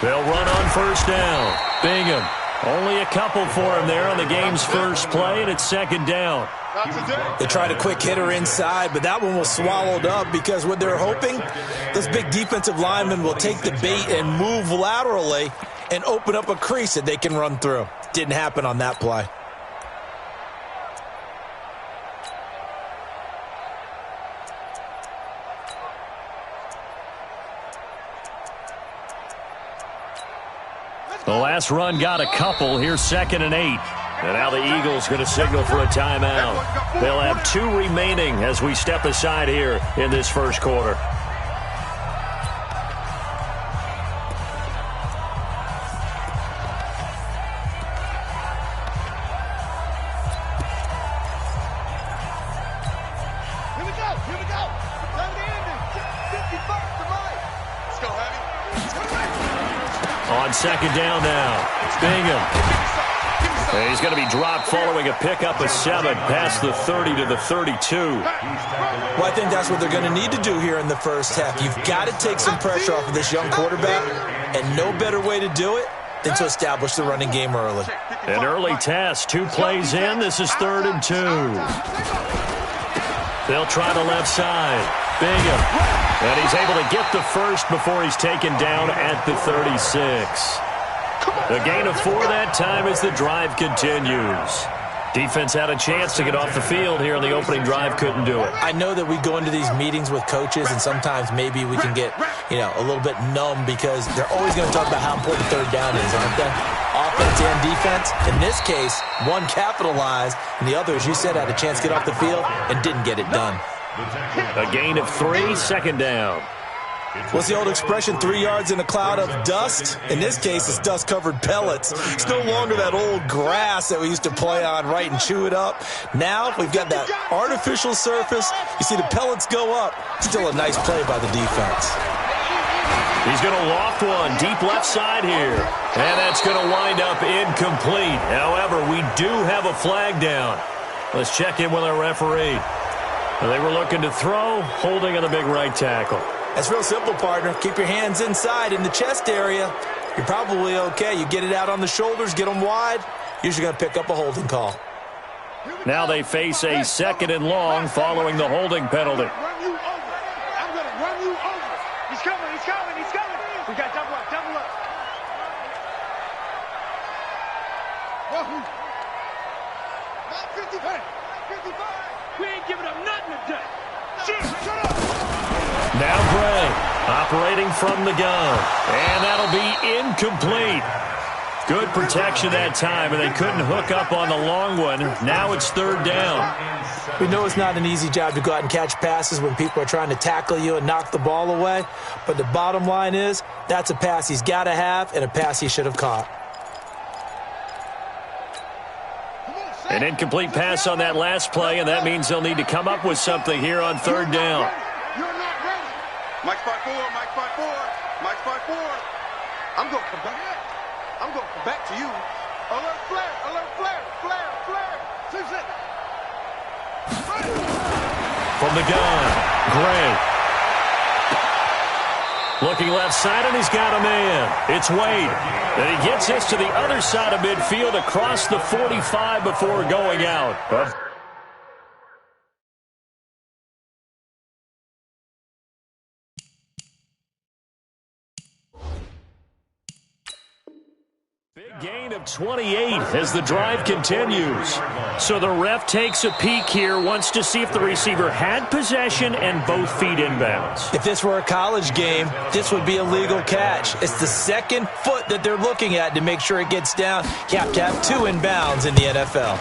They'll run on first down. Bingham. Only a couple for him there on the game's first play, and it's second down. They tried a quick hitter inside, but that one was swallowed up because what they're hoping, those big defensive linemen will take the bait and move laterally and open up a crease that they can run through. Didn't happen on that play. The last run got a couple. Here's 2nd and 8. And now the Eagles going to signal for a timeout. They'll have 2 remaining as we step aside here in this first quarter. On second down now, Bingham. And he's going to be dropped following a pickup of 7 past the 30 to the 32. Well, I think that's what they're going to need to do here in the first half. You've got to take some pressure off of this young quarterback, and no better way to do it than to establish the running game early. An early test, 2 plays in. This is 3rd and 2. They'll try the left side. Bingham. And he's able to get the first before he's taken down at the 36. A gain of 4 that time as the drive continues. Defense had a chance to get off the field here on the opening drive, couldn't do it. I know that we go into these meetings with coaches, and sometimes maybe we can get, a little bit numb because they're always going to talk about how important third down is, aren't they? Offense and defense. In this case, one capitalized, and the other, as you said, had a chance to get off the field and didn't get it done. A gain of 3, second down. What's the old expression, 3 yards in a cloud of dust? In this case, it's dust-covered pellets. It's no longer that old grass that we used to play on, right, and chew it up. Now we've got that artificial surface. You see the pellets go up. Still a nice play by the defense. He's going to loft one deep left side here. And that's going to wind up incomplete. However, we do have a flag down. Let's check in with our referee. They were looking to throw, holding on the big right tackle. That's real simple, partner. Keep your hands inside in the chest area. You're probably okay. You get it out on the shoulders, get them wide. Usually going to pick up a holding call. Now they face a 2nd and long following the holding penalty. Run you over. I'm going to run you over. He's coming, he's coming, he's coming. We got double up, double up. Not 55. 55. We ain't giving up nothing today. Shut up. Now Gray operating from the gun. And that'll be incomplete. Good protection that time, and they couldn't hook up on the long one. Now it's 3rd down. We know it's not an easy job to go out and catch passes when people are trying to tackle you and knock the ball away. But the bottom line is, that's a pass he's got to have and a pass he should have caught. An incomplete pass on that last play, and that means they'll need to come up with something here on 3rd down. You're not ready. Mike spot 4, Mike spot 4, Mike spot 4. I'm going to come back. I'm going to come back to you. Alert flare, alert flare, flare, flare. 6 seconds. From the gun, Gray. Looking left side, and he's got a man. It's Wade. And he gets this to the other side of midfield across the 45 before going out. Big gain of 28 as the drive continues. So the ref takes a peek here, wants to see if the receiver had possession and both feet inbounds. If this were a college game, this would be a legal catch. It's the second foot that they're looking at to make sure it gets down. You have to have 2 inbounds in the NFL.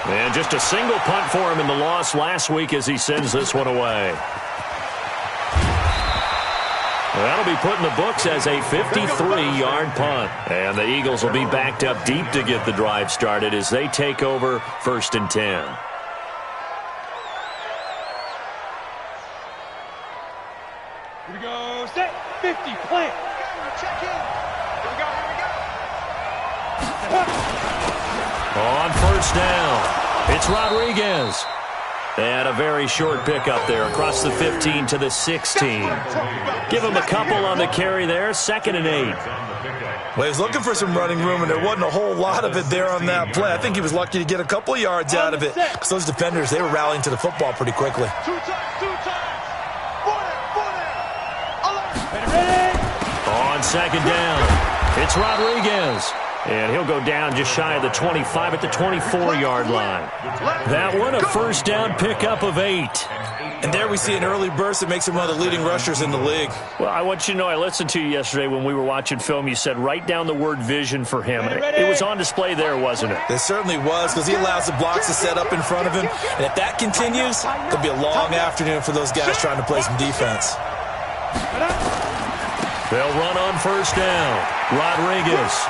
And just a single punt for him in the loss last week as he sends this one away. That'll be put in the books as a 53-yard punt. And the Eagles will be backed up deep to get the drive started as they take over 1st and 10. Here we go. Set. 50. Plant. Check in. Here we go. On 1st down, it's Rodriguez. And a very short pickup there across the 15 to the 16. Give him a couple on the carry there, 2nd and 8. Well, he was looking for some running room, and there wasn't a whole lot of it there on that play. I think he was lucky to get a couple of yards out of it because those defenders, they were rallying to the football pretty quickly. Two times. On 2nd down, it's Rodriguez. And he'll go down just shy of the 25 at the 24-yard line. That one, a first down pickup of 8. And there we see an early burst that makes him one of the leading rushers in the league. Well, I want you to know, I listened to you yesterday when we were watching film. You said write down the word vision for him. It was on display there, wasn't it? It certainly was, because he allows the blocks to set up in front of him. And if that continues, it'll be a long afternoon for those guys trying to play some defense. They'll run on first down. Rodriguez.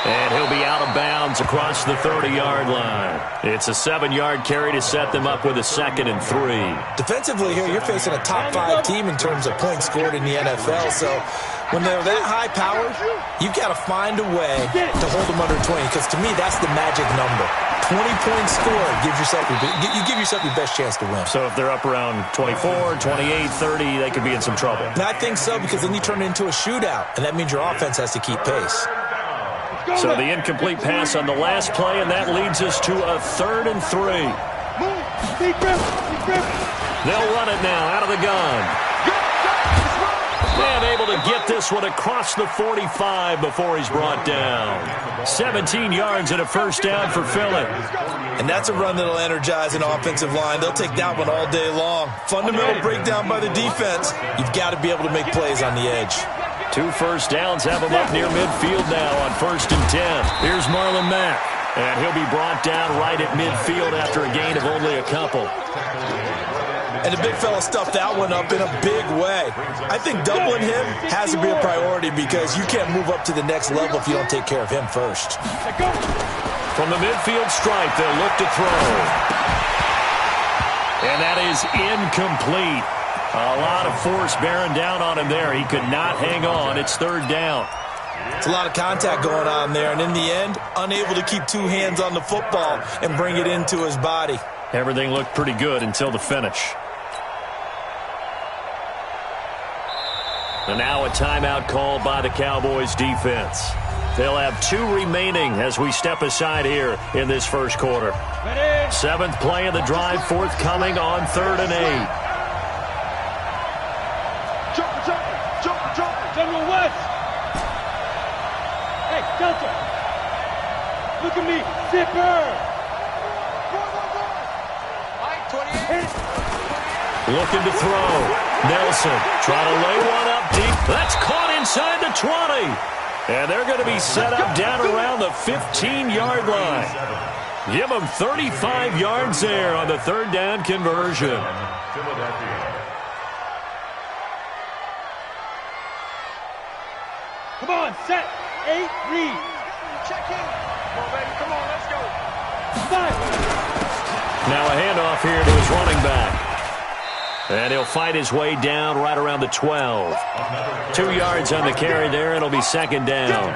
And he'll be out of bounds across the 30-yard line. It's a 7-yard carry to set them up with a 2nd and 3. Defensively here, you're facing a top 5 team in terms of points scored in the NFL. So when they're that high powered, you've got to find a way to hold them under 20. Because to me, that's the magic number. 20 points scored gives yourself you give yourself your best chance to win. So if they're up around 24, 28, 30, they could be in some trouble. And I think so, because then you turn it into a shootout, and that means your offense has to keep pace. So the incomplete pass on the last play, and that leads us to a 3rd and 3. They'll run it now out of the gun. And able to get this one across the 45 before he's brought down. 17 yards and a first down for Philly. And that's a run that'll energize an offensive line. They'll take that one all day long. Fundamental breakdown by the defense. You've got to be able to make plays on the edge. 2 first downs have him up near midfield now on 1st and 10. Here's Marlon Mack. And he'll be brought down right at midfield after a gain of only a couple. And the big fella stuffed that one up in a big way. I think doubling him has to be a priority because you can't move up to the next level if you don't take care of him first. From the midfield stripe, they'll look to throw. And that is incomplete. A lot of force bearing down on him there. He could not hang on. It's 3rd down. It's a lot of contact going on there. And in the end, unable to keep 2 hands on the football and bring it into his body. Everything looked pretty good until the finish. And now a timeout called by the Cowboys defense. They'll have 2 remaining as we step aside here in this first quarter. 7th play of the drive forthcoming on 3rd and 8. General West! Hey, Delta! Look at me! Zipper! Looking to throw. Nelson trying to lay one up deep. That's caught inside the 20. And they're going to be set up down around the 15-yard line. Give them 35 yards there on the 3rd down conversion. Come on, set, 8, read. Check in. Come on, baby. Come on, let's go. 5. Now a handoff here to his running back. And he'll fight his way down right around the 12. 2 yards on the carry there. It'll be 2nd down.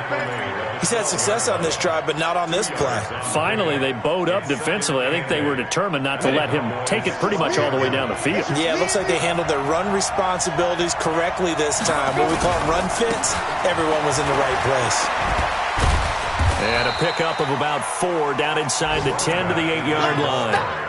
He's had success on this drive, but not on this play. Finally, they bowed up defensively. I think they were determined not to let him take it pretty much all the way down the field. Yeah, it looks like they handled their run responsibilities correctly this time. What we call run fits, everyone was in the right place. And a pickup of about 4 down inside the 10 to the 8-yard line.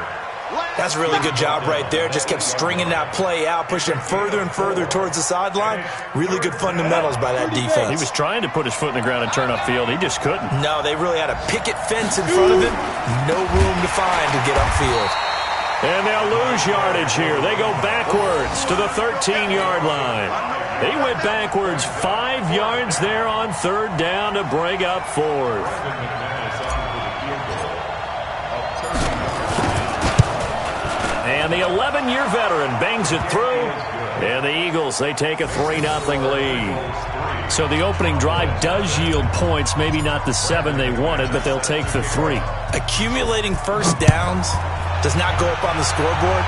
That's a really good job right there. Just kept stringing that play out, pushing him further and further towards the sideline. Really good fundamentals by that defense. He was trying to put his foot in the ground and turn upfield. He just couldn't. No, they really had a picket fence in front of him. No room to find to get upfield. And they'll lose yardage here. They go backwards to the 13-yard line. He went backwards 5 yards there on 3rd down to bring up 4th. And the 11-year veteran bangs it through. And the Eagles, they take a 3-0 lead. So the opening drive does yield points. Maybe not the 7 they wanted, but they'll take the 3. Accumulating first downs does not go up on the scoreboard,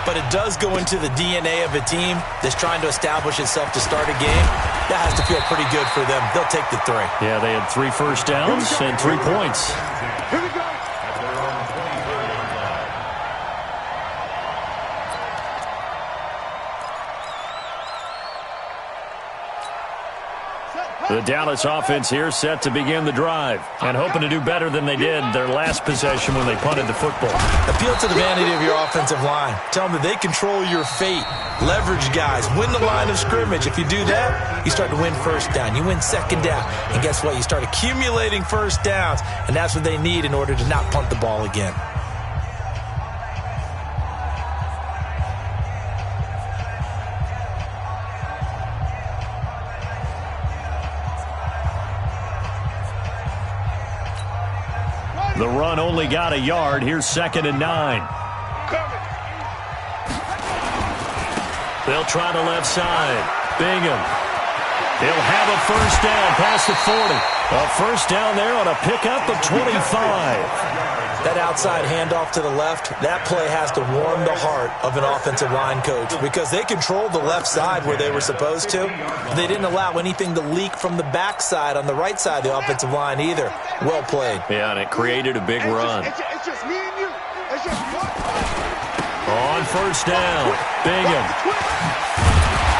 but it does go into the DNA of a team that's trying to establish itself to start a game. That has to feel pretty good for them. They'll take the 3. Yeah, they had 3 first downs and 3 points. Here we go. The Dallas offense here set to begin the drive and hoping to do better than they did their last possession when they punted the football. Appeal to the vanity of your offensive line. Tell them that they control your fate. Leverage guys. Win the line of scrimmage. If you do that, you start to win first down. You win second down. And guess what? You start accumulating first downs, and that's what they need in order to not punt the ball again. The run only got a yard. Here's 2nd and 9. They'll try the left side. Bingham. He'll have a first down past the 40. A first down there on a pickup of 25. That outside handoff to the left, that play has to warm the heart of an offensive line coach because they controlled the left side where they were supposed to. They didn't allow anything to leak from the backside on the right side of the offensive line either. Well played. Yeah, and it created a big run. It's just me and you. It's just one. On first down, Bingham.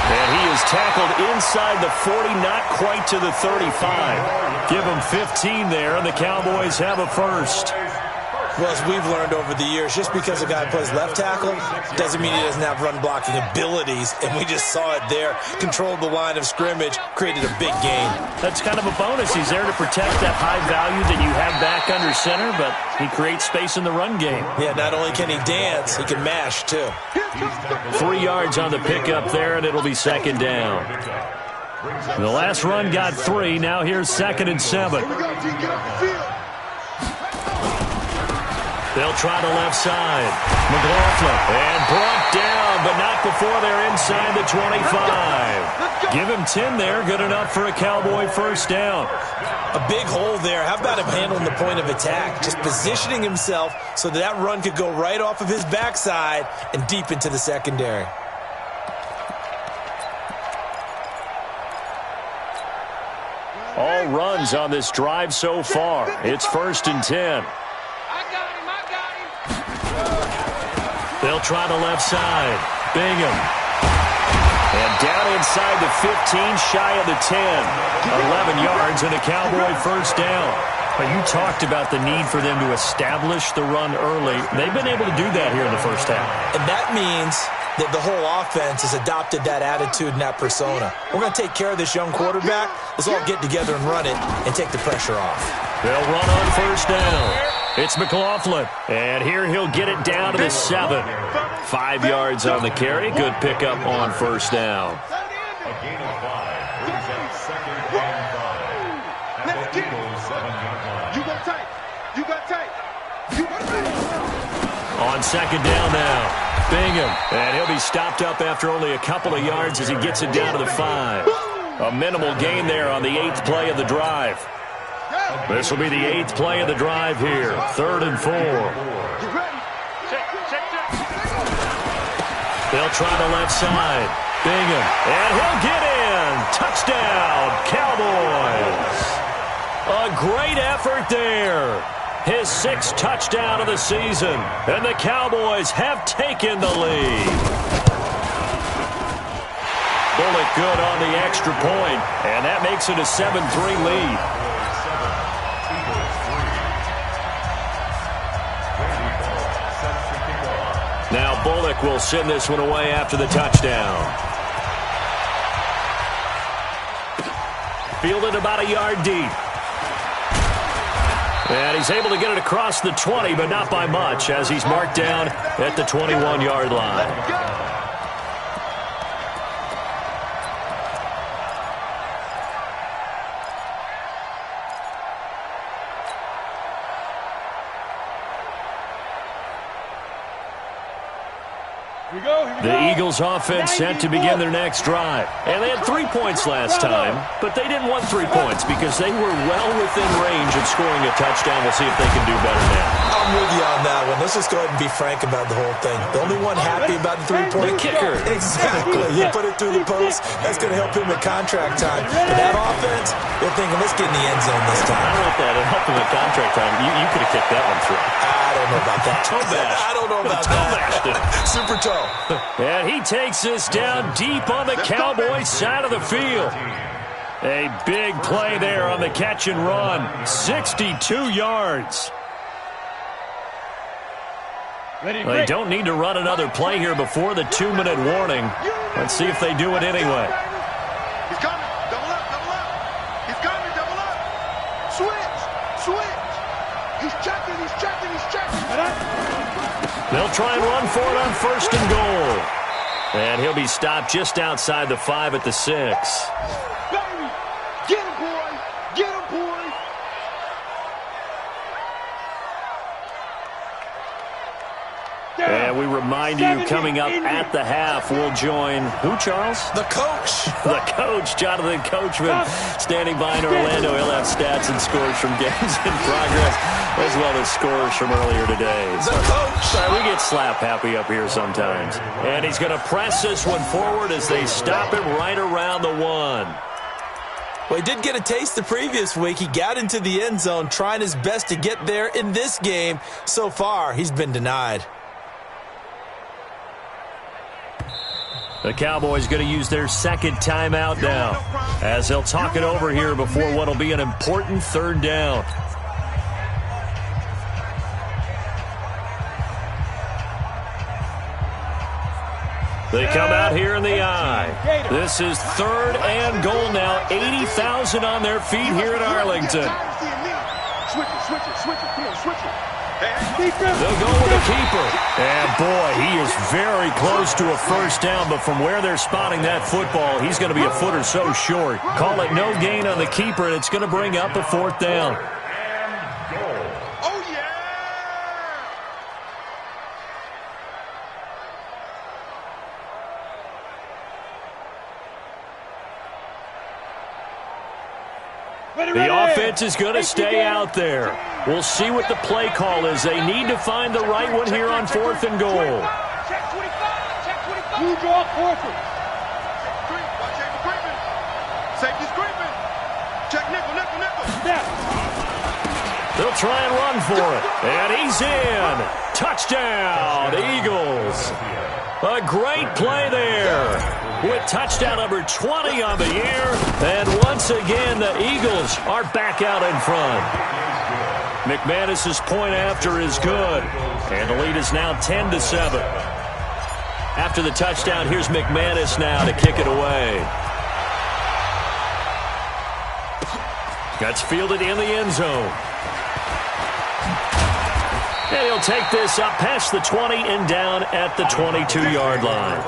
And he is tackled inside the 40, not quite to the 35. Give him 15 there, and the Cowboys have a first. Well, as we've learned over the years, just because a guy plays left tackle doesn't mean he doesn't have run-blocking abilities, and we just saw it there. Controlled the line of scrimmage, created a big gain. That's kind of a bonus. He's there to protect that high value that you have back under center, but he creates space in the run game. Yeah, not only can he dance, he can mash, too. 3 yards on the pickup there, and it'll be 2nd down. The last run got 3. Now here's 2nd and 7. They'll try the left side. McLaughlin. And brought down, but not before they're inside the 25. Give him 10 there. Good enough for a Cowboy first down. A big hole there. How about him handling the point of attack? Just positioning himself so that run could go right off of his backside and deep into the secondary. All runs on this drive so far. It's 1st and 10. They'll try the left side. Bingham. And down inside the 15, shy of the 10. 11 yards and a Cowboy first down. But you talked about the need for them to establish the run early. They've been able to do that here in the first half. And that means that the whole offense has adopted that attitude and that persona. We're going to take care of this young quarterback. Let's all get together and run it and take the pressure off. They'll run on first down. It's McLaughlin, and here he'll get it down to the 7. 5 yards on the carry. Good pickup on first down. On 2nd down now, Bingham, and he'll be stopped up after only a couple of yards as he gets it down to the 5. A minimal gain there on the 8th play of the drive. This will be the 8th play of the drive here. 3rd and 4. They'll try the left side. Bingham. And he'll get in. Touchdown, Cowboys. A great effort there. His 6th touchdown of the season. And the Cowboys have taken the lead. Bullock good on the extra point. And that makes it a 7-3 lead. Now Bullock will send this one away after the touchdown. Fielded about a yard deep. And he's able to get it across the 20, but not by much, as he's marked down at the 21-yard line. The Eagles offense set to begin their next drive. And they had 3 points last time, but they didn't want 3 points because they were well within range of scoring a touchdown. We'll see if they can do better now. I'm with you on that one. Let's just go ahead and be frank about the whole thing. The only one happy about the 3-point the kicker. Exactly. You put it through the post. That's going to help him at contract time. But that offense, they're thinking, let's get in the end zone this time. I don't know if that would help him at contract time. You could have kicked that one through. I don't know about that. I don't know about that. Super toe. And he takes this down deep on the Cowboys side of the field. A big play there on the catch and run. 62 yards. Well, they don't need to run another play here before the 2-minute warning. Let's see if they do it anyway. He's coming. Double up, double up. He's coming, double up. Switch, switch. He's checking, he's checking, he's checking. They'll try and run for it on 1st and goal. And he'll be stopped just outside the 5 at the 6. Baby, get him, boy. Get him, boy. And we remind you, coming up at the half, we'll join who, Charles? The coach. The coach, Jonathan Coachman, standing by in Orlando. He'll have stats and scores from games in progress, as well as scores from earlier today. The coach. Sorry, we get slap happy up here sometimes. And he's going to press this one forward as they stop him right around the 1. Well, he did get a taste the previous week. He got into the end zone, trying his best to get there in this game. So far, he's been denied. The Cowboys going to use their 2nd timeout now, as they'll talk it over here before what will be an important 3rd down. They come out here in the I. This is 3rd and goal now. 80,000 on their feet here at Arlington. Switch it, switch it, switch it. Come on, switch it. They'll go with a keeper. And, boy, he is very close to a 1st down, but from where they're spotting that football, he's going to be a foot or so short. Call it no gain on the keeper, and it's going to bring up a 4th down. Oh, yeah! The offense is going to stay out there. We'll see what the play call is. They need to find the right one here on 4th and goal. Check 25. Check 25. You draw 4th. Safety's creeping. Check nickel, nickel, nickel. Snap. They'll try and run for it. And he's in. Touchdown, Eagles. A great play there, with touchdown number 20 on the year. And once again, the Eagles are back out in front. McManus's point after is good. And the lead is now 10-7. After the touchdown, here's McManus now to kick it away. That's fielded in the end zone. And he'll take this up past the 20 and down at the 22-yard line.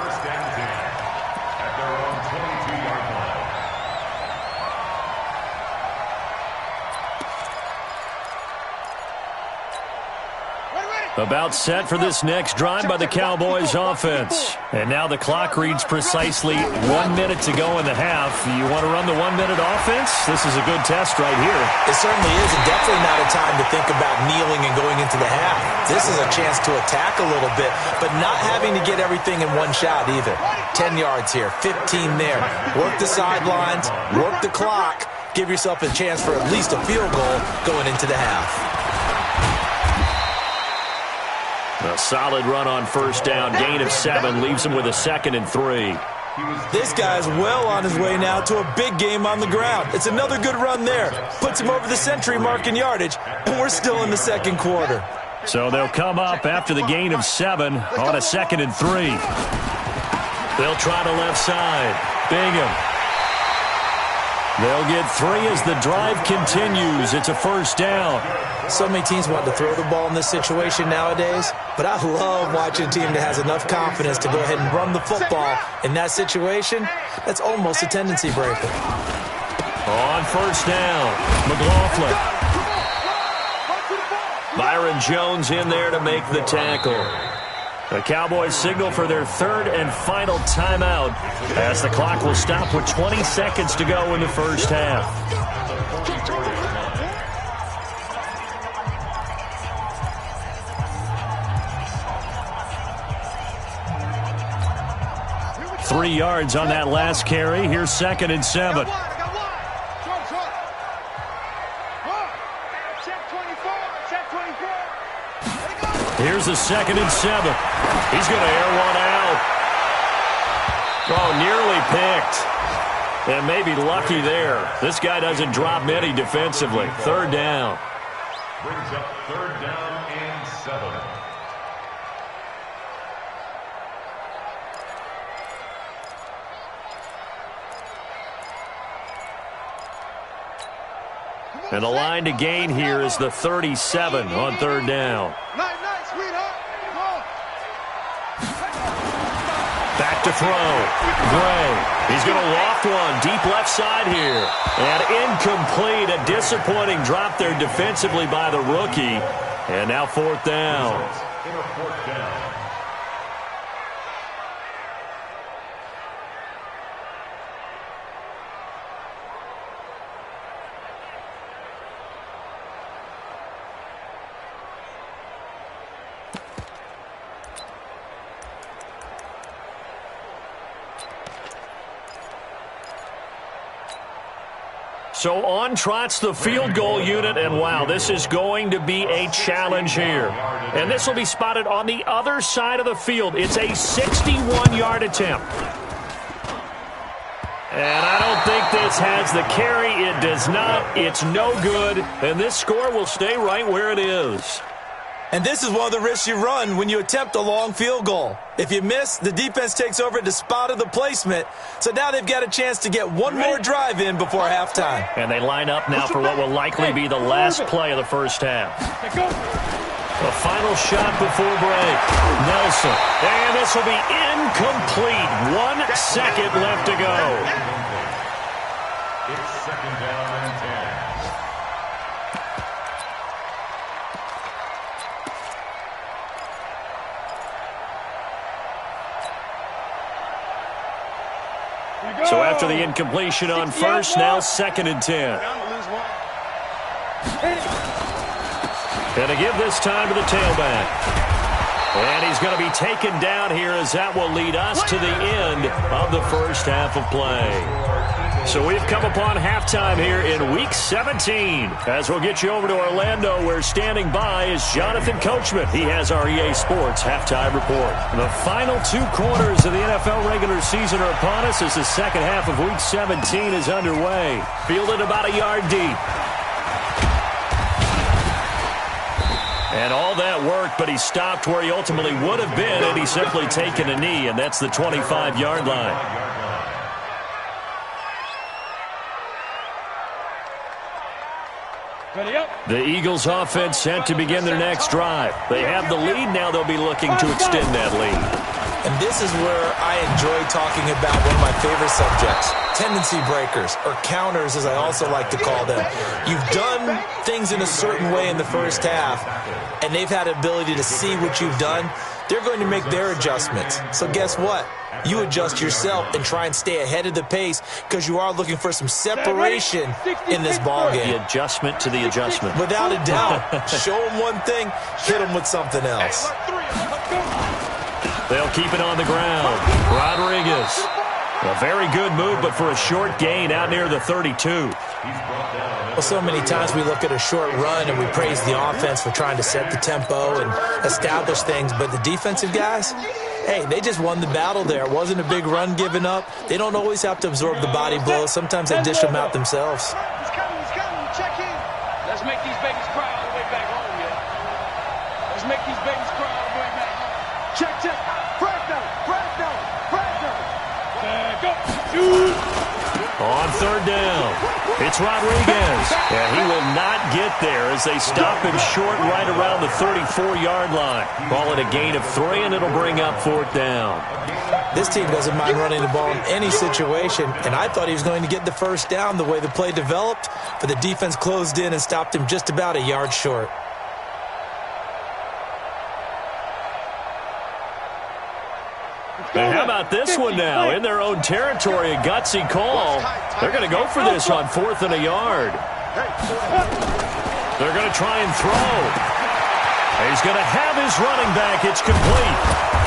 About set for this next drive by the Cowboys offense. And now the clock reads precisely 1 minute to go in the half. You want to run the 1 minute offense? This is a good test right here. It certainly is, and definitely not a time to think about kneeling and going into the half. This is a chance to attack a little bit, but not having to get everything in one shot either. 10 yards here, 15 there. Work the sidelines, work the clock. Give yourself a chance for at least a field goal going into the half. A solid run on 1st down. Gain of 7 leaves him with a 2nd and 3. This guy's well on his way now to a big game on the ground. It's another good run there. Puts him over the century mark in yardage, and we're still in the 2nd quarter. So they'll come up after the gain of 7 on a 2nd and 3. They'll try to left side. Bingham. They'll get 3 as the drive continues. It's a 1st down. So many teams want to throw the ball in this situation nowadays, but I love watching a team that has enough confidence to go ahead and run the football. In that situation, that's almost a tendency breaker. On 1st down, McLaughlin. Byron Jones in there to make the tackle. The Cowboys signal for their 3rd and final timeout as the clock will stop with 20 seconds to go in the 1st half. 3 yards on that last carry. Here's 2nd and 7. Here's the 2nd and 7. He's going to air one out. Oh, nearly picked. And maybe lucky there. This guy doesn't drop many defensively. Third down. Brings up third down and 7. And the line to gain here is the 37 on third down. Night, sweetheart. Back to throw. Gray. He's going to loft one deep left side here. And incomplete. A disappointing drop there defensively by the rookie. And now fourth down. Fourth down. So on trots the field goal unit, and wow, this is going to be a challenge here. And this will be spotted on the other side of the field. It's a 61-yard attempt. And I don't think this has the carry. It does not. It's no good. And this score will stay right where it is. And this is one of the risks you run when you attempt a long field goal. If you miss, the defense takes over at the spot of the placement. So now they've got a chance to get one more drive in before halftime. And they line up now for what will likely be the last play of the first half. The final shot before break. Nelson. And this will be incomplete. 1 second left to go. It's second down and 10. So after the incompletion on first, now second and 10. And to give this time to the tailback. And he's going to be taken down here as that will lead us to the end of the first half of play. So we've come upon halftime here in Week 17. As we'll get you over to Orlando, where standing by is Jonathan Coachman. He has our EA Sports halftime report. The final 2 quarters of the NFL regular season are upon us as the second half of Week 17 is underway. Fielded about a yard deep. And all that work, but he stopped where he ultimately would have been had he simply taken a knee, and that's the 25-yard line. The Eagles offense set to begin their next drive. They have the lead. Now they'll be looking to extend that lead. And this is where I enjoy talking about one of my favorite subjects, tendency breakers, or counters as I also like to call them. You've done things in a certain way in the first half, and they've had the ability to see what you've done. They're going to make their adjustments. So guess what? You adjust yourself and try and stay ahead of the pace because you are looking for some separation in this ballgame. The adjustment to the adjustment. Without a doubt. Show them one thing, hit them with something else. They'll keep it on the ground. Rodriguez. A very good move, but for a short gain out near the 32. Well, so many times we look at a short run and we praise the offense for trying to set the tempo and establish things, but the defensive guys, hey, they just won the battle there. It wasn't a big run given up. They don't always have to absorb the body blows. Sometimes they dish them out themselves. He's coming. Check in. Let's make these babies cry all the way back home, yeah. Let's make these babies cry all the way back home. Check. Fresno. Go. Shoot. On third down, it's Rodriguez. And he will not get there as they stop him short right around the 34-yard line. Ball at a gain of 3, and it'll bring up fourth down. This team doesn't mind running the ball in any situation, and I thought he was going to get the first down the way the play developed, but the defense closed in and stopped him just about a yard short. And how about this one now? In their own territory, a gutsy call. They're going to go for this on 4th and a yard. They're going to try and throw. He's going to have his running back. It's complete.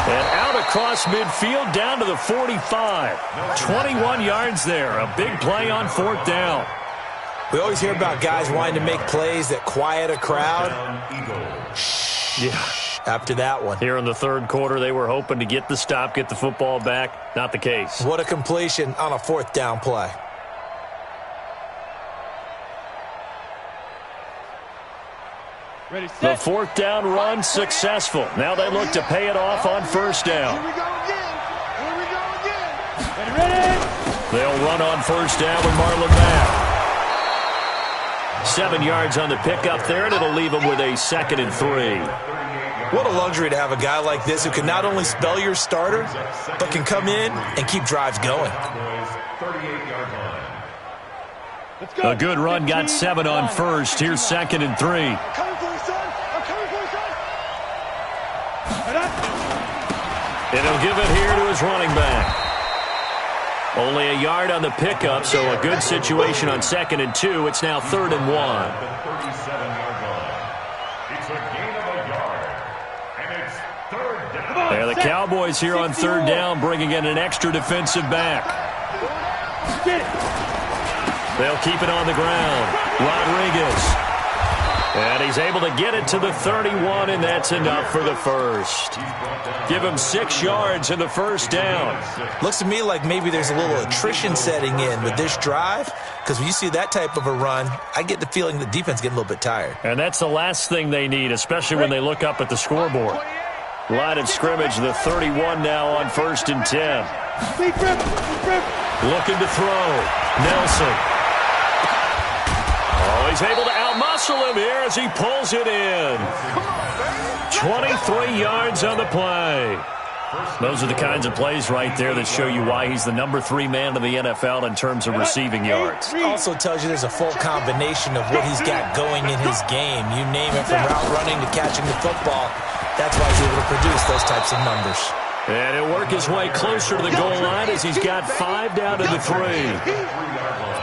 And out across midfield down to the 45. 21 yards there. A big play on 4th down. We always hear about guys wanting to make plays that quiet a crowd. Yeah. After that one. Here in the third quarter, they were hoping to get the stop, get the football back. Not the case. What a completion on a 4th down play. The fourth down run successful. Now they look to pay it off on first down. Here we go again. Here we go again. Ready? They'll run on first down with Marlon Mack. 7 yards on the pickup there, and it'll leave them with a 2nd and 3. What a luxury to have a guy like this who can not only spell your starter, but can come in and keep drives going. A good run, got 7 on first. Here's 2nd and 3. I'm coming for you, son. I'm coming for you, son. And he'll give it here to his running back. Only a yard on the pickup, so a good situation on 2nd and 2. It's now 3rd and 1. It's a gain of a yard, and it's 3rd down. And the Cowboys here on 3rd down, bringing in an extra defensive back. They'll keep it on the ground. Rodriguez. And he's able to get it to the 31, and that's enough for the first. Give him 6 yards in the first down. Looks to me like maybe there's a little attrition setting in with this drive, because when you see that type of a run, I get the feeling the defense getting a little bit tired. And that's the last thing they need, especially when they look up at the scoreboard. Line of scrimmage, the 31 now on 1st and 10. Looking to throw. Nelson. Oh, he's able to outmuscle him here as he pulls it in. 23 yards on the play. Those are the kinds of plays right there that show you why he's the number 3 man in the NFL in terms of receiving yards. Also tells you there's a full combination of what he's got going in his game. You name it, from route running to catching the football. That's why he's able to produce those types of numbers. And he'll work his way closer to the goal line as he's got 5 down to the 3.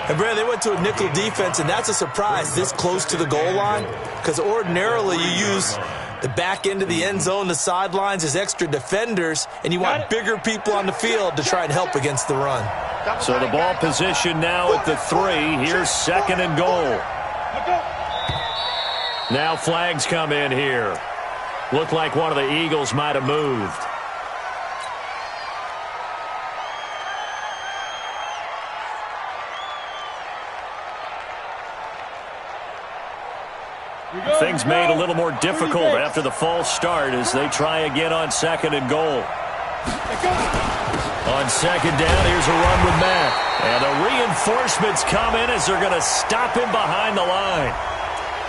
And, Brad, they went to a nickel defense, and that's a surprise this close to the goal line, because ordinarily you use the back end of the end zone, the sidelines as extra defenders, and you want bigger people on the field to try and help against the run. So the ball position now at the 3. Here's 2nd and goal. Now flags come in here. Looked like one of the Eagles might have moved. Things made a little more difficult after the false start as they try again on 2nd and goal. On 2nd down, here's a run with Mack. And the reinforcements come in as they're going to stop him behind the line.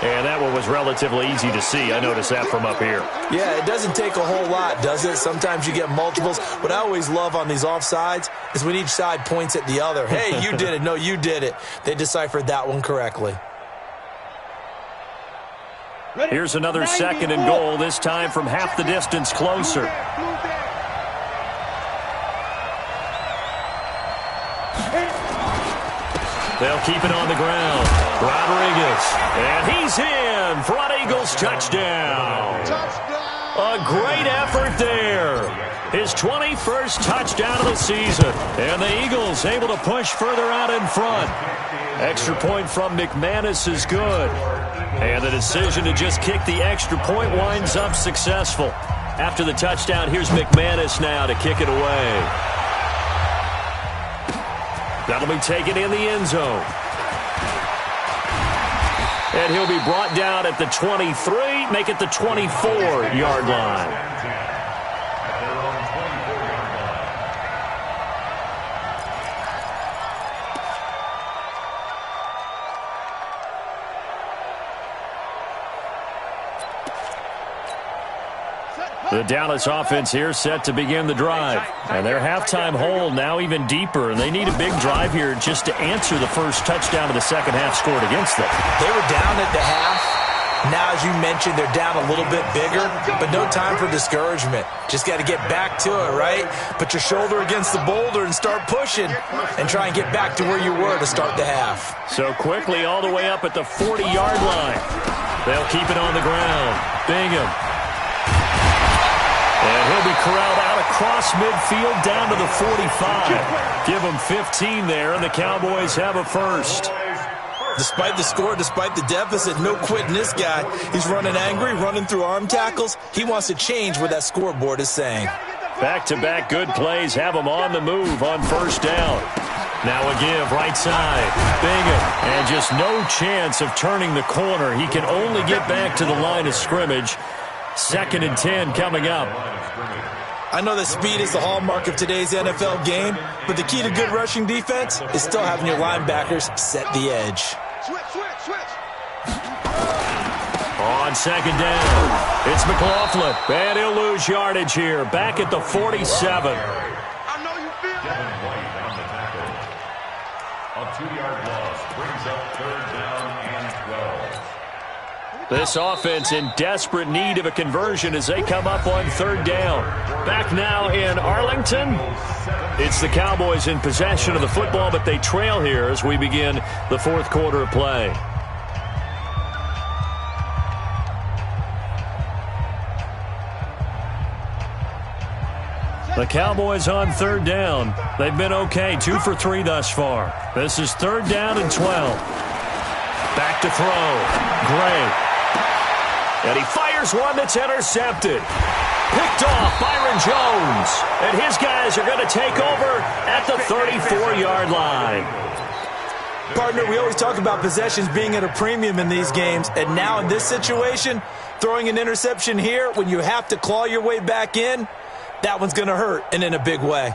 And that one was relatively easy to see. I noticed that from up here. Yeah, it doesn't take a whole lot, does it? Sometimes you get multiples. What I always love on these offsides is when each side points at the other. Hey, you did it. No, you did it. They deciphered that one correctly. Here's another 2nd and goal, this time from half the distance closer. They'll keep it on the ground. Rodriguez. And he's in. Front Eagles touchdown. A great effort there. His 21st touchdown of the season. And the Eagles able to push further out in front. Extra point from McManus is good. And the decision to just kick the extra point winds up successful. After the touchdown, here's McManus now to kick it away. That'll be taken in the end zone. And he'll be brought down at the 23, make it the 24-yard line. The Dallas offense here set to begin the drive. And their halftime hole now even deeper. And they need a big drive here just to answer the first touchdown of the second half scored against them. They were down at the half. Now, as you mentioned, they're down a little bit bigger, but no time for discouragement. Just got to get back to it, right? Put your shoulder against the boulder and start pushing and try and get back to where you were to start the half. So quickly all the way up at the 40-yard line. They'll keep it on the ground. Bingham. And he'll be corralled out across midfield down to the 45. Give him 15 there, and the Cowboys have a first. Despite the score, despite the deficit, no quitting this guy. He's running angry, running through arm tackles. He wants to change what that scoreboard is saying. Back-to-back good plays have him on the move on first down. Now a give, right side. Bingham. And just no chance of turning the corner. He can only get back to the line of scrimmage. 2nd and 10 coming up. I know that speed is the hallmark of today's NFL game, but the key to good rushing defense is still having your linebackers set the edge. Switch. On 2nd down, it's McLaughlin. And he'll lose yardage here. Back at the 47. I know you feel Kevin White on the tackle. A 2-yard loss brings up 3rd down and 12. This offense in desperate need of a conversion as they come up on 3rd down. Back now in Arlington. It's the Cowboys in possession of the football, but they trail here as we begin the 4th quarter of play. The Cowboys on 3rd down. They've been okay, 2 for 3 thus far. This is 3rd down and 12. Back to throw. Gray. And he fires one that's intercepted. Picked off Byron Jones. And his guys are going to take over at the 34-yard line. Partner, we always talk about possessions being at a premium in these games. And now in this situation, throwing an interception here when you have to claw your way back in, that one's going to hurt, and in a big way.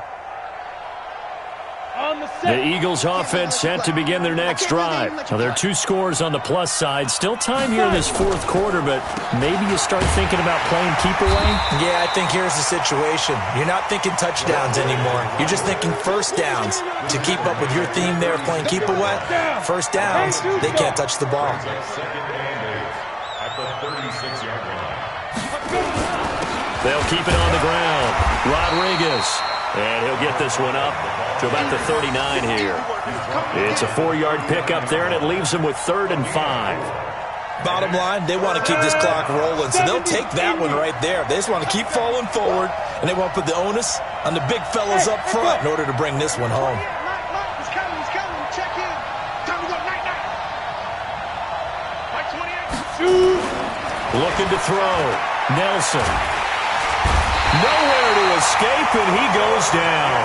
The Eagles offense set to begin their next drive. Now, there are 2 scores on the plus side. Still time here in this 4th quarter, but maybe you start thinking about playing keep away? Yeah, I think here's the situation. You're not thinking touchdowns anymore. You're just thinking first downs. To keep up with your theme there of playing keep away, first downs, they can't touch the ball. At the 36-yard line. They'll keep it on the ground. Rodriguez. And he'll get this one up to about the 39 here. It's a 4-yard pickup there, and it leaves him with 3rd and 5. Bottom line, they want to keep this clock rolling, so they'll take that one right there. They just want to keep falling forward, and they want to put the onus on the big fellas up front in order to bring this one home. He's coming. Check in. Time to go. Night. Mike 28. Looking to throw. Nelson. Nowhere to escape, and he goes down.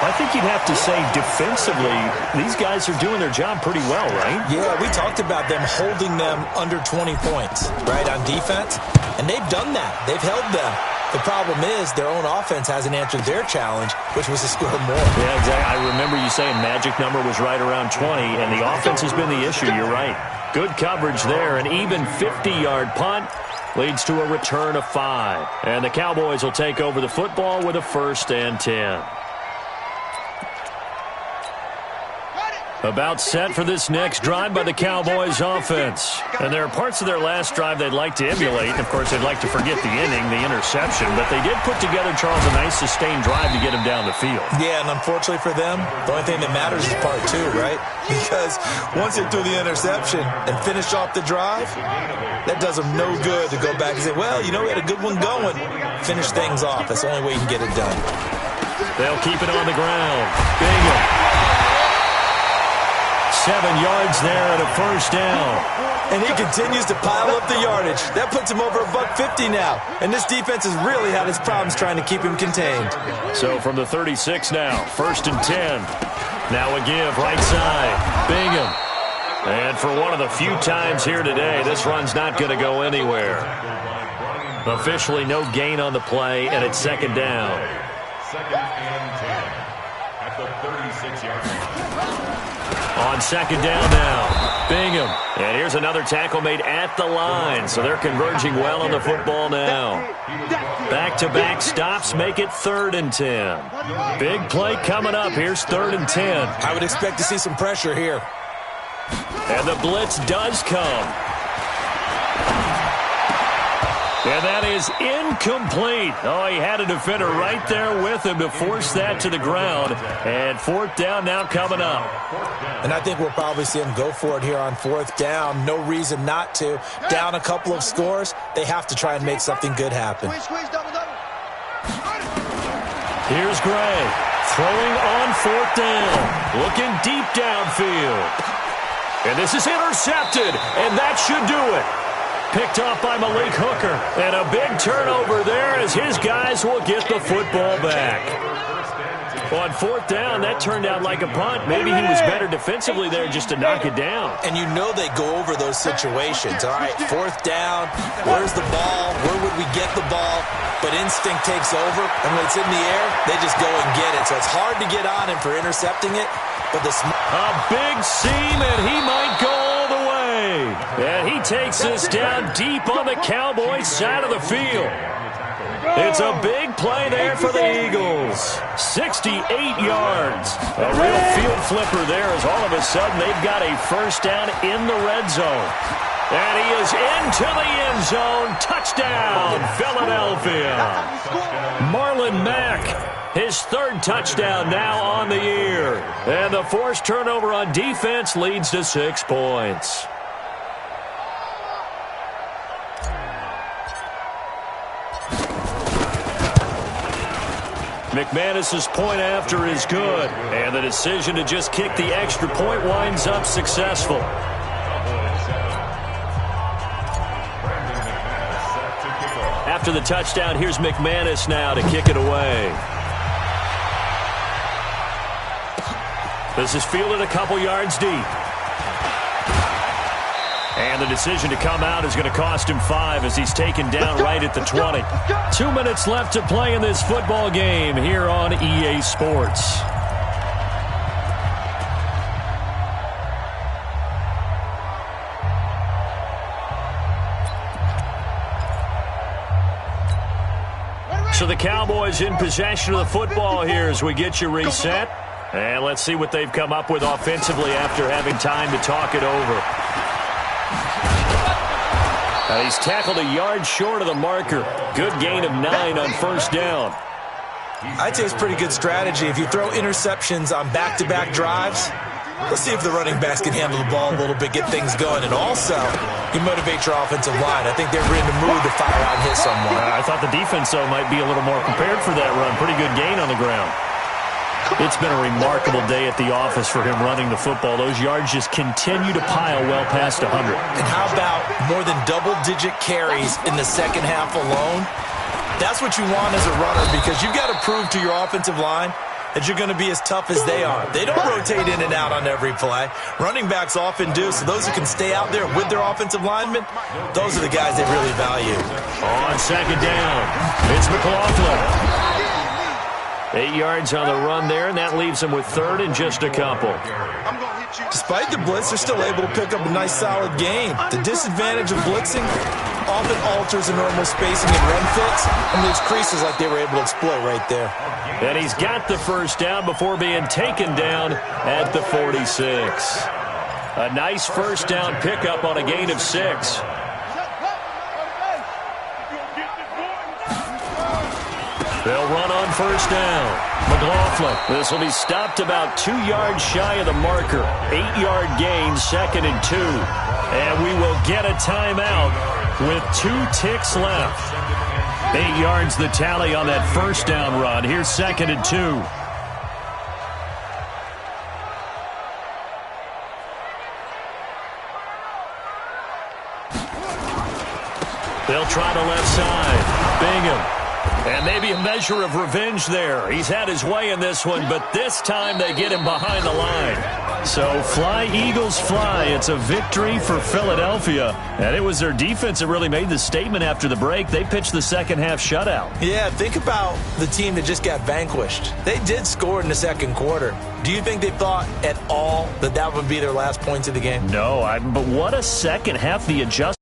I think you'd have to say defensively, these guys are doing their job pretty well, right? Yeah, we talked about them holding them under 20 points, right, on defense, and they've done that. They've held them. The problem is their own offense hasn't answered their challenge, which was to score more. Yeah, exactly. I remember you saying magic number was right around 20, and the offense has been the issue. You're right. Good coverage there, an even 50-yard punt. Leads to a return of 5. And the Cowboys will take over the football with a 1st and 10. About set for this next drive by the Cowboys offense. And there are parts of their last drive they'd like to emulate. And, of course, they'd like to forget the inning, the interception. But they did put together, Charles, a nice sustained drive to get him down the field. Yeah, and unfortunately for them, the only thing that matters is part 2, right? Because once they threw the interception and finished off the drive, that does them no good to go back and say, well, you know, we had a good one going. Finish things off. That's the only way you can get it done. They'll keep it on the ground. Bingham. 7 yards there and a 1st down. And he continues to pile up the yardage. That puts him over $150 now. And this defense has really had its problems trying to keep him contained. So from the 36 now, 1st and 10. Now a give, right side. Bingham. And for one of the few times here today, this run's not going to go anywhere. Officially no gain on the play, and it's 2nd down. 2nd and 10 at the 36-yard line. On 2nd down now, Bingham. And here's another tackle made at the line, so they're converging well on the football now. Back-to-back stops make it 3rd and 10. Big play coming up. Here's 3rd and 10. I would expect to see some pressure here. And the blitz does come. And that is incomplete. Oh, he had a defender right there with him to force that to the ground. And 4th down now coming up. And I think we'll probably see him go for it here on 4th down. No reason not to. Down a couple of scores, they have to try and make something good happen. Squeeze, double. Here's Gray. Throwing on 4th down. Looking deep downfield. And this is intercepted. And that should do it. Picked off by Malik Hooker. And a big turnover there as his guys will get the football back. Well, on fourth down, that turned out like a punt. Maybe he was better defensively there just to knock it down. And you know they go over those situations. All right, fourth down, where's the ball? Where would we get the ball? But instinct takes over, and when it's in the air, they just go and get it. So it's hard to get on him for intercepting it. But a big seam, and he might go all the way. And he takes this down deep on the Cowboys side of the field. It's a big play there for the Eagles. 68 yards. A real field flipper there as all of a sudden they've got a first down in the red zone. And he is into the end zone. Touchdown, Philadelphia. Marlon Mack, his third touchdown now on the year. And the forced turnover on defense leads to 6 points. McManus's point after is good, and the decision to just kick the extra point winds up successful. After the touchdown, here's McManus now to kick it away. This is fielded a couple yards deep. And the decision to come out is going to cost him 5 as he's taken down right at the 20. 2 minutes left to play in this football game here on EA Sports. So the Cowboys in possession of the football here as we get you reset. And let's see what they've come up with offensively after having time to talk it over. He's tackled a yard short of the marker. Good gain of 9 on first down. I'd say it's pretty good strategy. If you throw interceptions on back-to-back drives, let's see if the running backs can handle the ball a little bit, get things going. And also, you motivate your offensive line. I think they're in the mood to fire out and hit someone. I thought the defense, though, might be a little more prepared for that run. Pretty good gain on the ground. It's been a remarkable day at the office for him running the football. Those yards just continue to pile well past 100. And how about more than double-digit carries in the second half alone? That's what you want as a runner because you've got to prove to your offensive line that you're going to be as tough as they are. They don't rotate in and out on every play. Running backs often do, so those who can stay out there with their offensive linemen, those are the guys they really value. On second down, it's McLaughlin. 8 yards on the run there, and that leaves them with third and just a couple. Despite the blitz, they're still able to pick up a nice, solid gain. The disadvantage of blitzing often alters the normal spacing and run fits, and leaves creases like they were able to exploit right there. And he's got the first down before being taken down at the 46. A nice first down pickup on a gain of 6. They'll run on first down. McLaughlin. This will be stopped about 2 yards shy of the marker. 8-yard gain, 2nd and 2. And we will get a timeout with 2 ticks left. 8 yards the tally on that first down run. Here's 2nd and 2. They'll try the left side. Bingham. And maybe a measure of revenge there. He's had his way in this one, but this time they get him behind the line. So fly, Eagles, fly. It's a victory for Philadelphia. And it was their defense that really made the statement after the break. They pitched the second half shutout. Yeah, think about the team that just got vanquished. They did score in the second quarter. Do you think they thought at all that that would be their last points of the game? No, but what a second half. The adjustment.